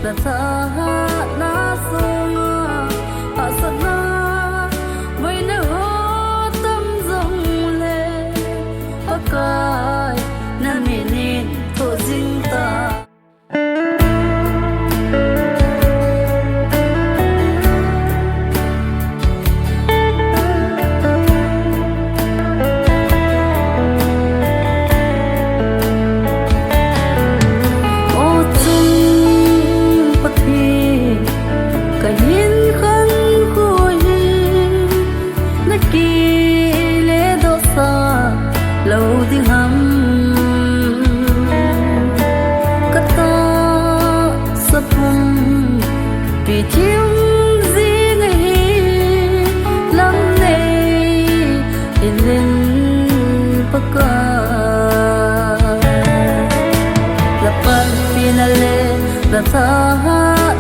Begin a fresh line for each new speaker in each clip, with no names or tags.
là tha na sunga asana mai na ho tâm dòng lệ pakai na minin tho jing ta lâu tiếng hầm kata sapung vì chiếm gì ngày lắm này in lên paka lapan finale la tha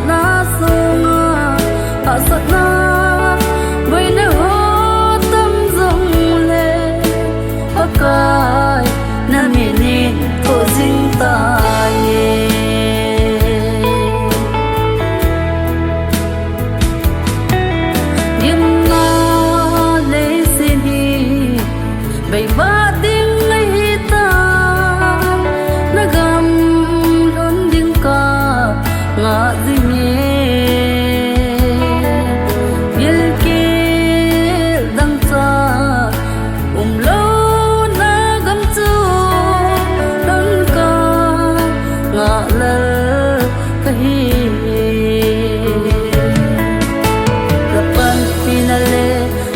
na sunga asat na với na ho tâm dòng lệ pakai na minin tho jing ta ye nim na le sin hi bay ba ding lai ta na gam lon ding ka nga ding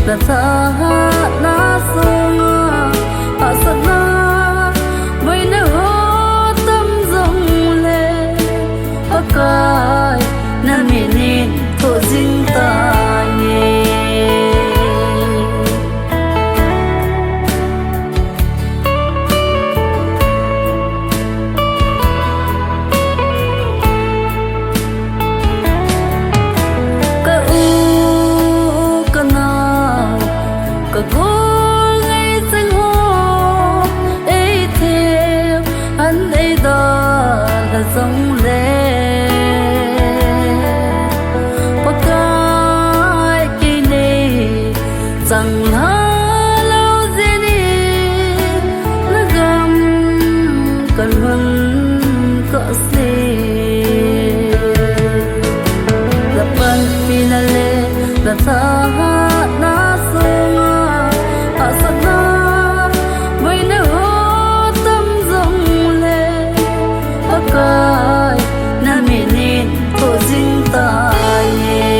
la tha na sunga asana với na ho tâm dòng lệ pakai na minin tho jing ta ye có ngày sinh hoa ấy theo anh ấy đó là dòng lệ pakai kỳ này rằng là lâu gì đi nó gầm cần hơn cỡ gì là ban finale là tha na sunga asana với na ho tâm dòng lệ pakai na minin tho jing ta ye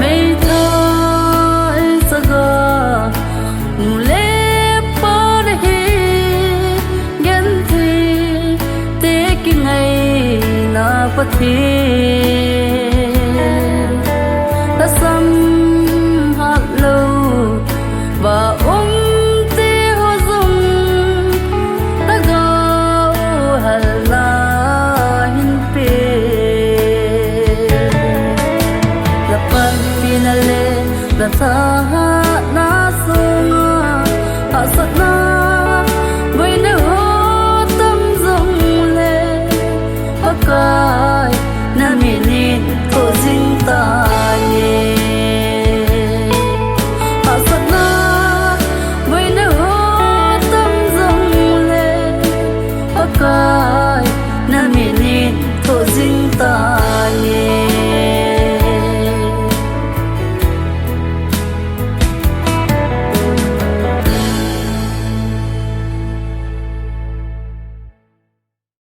mei thai saga le pa hi gen thi te ki ngày na pathi đã xăm hạt lâu và tê hoa dung đã gạo hạt la hin pe la pan finale la tha na sunga asana với na ho tâm dòng lệ pakai na minin tho jing ta ye asana với na ho tâm dòng lệ pakai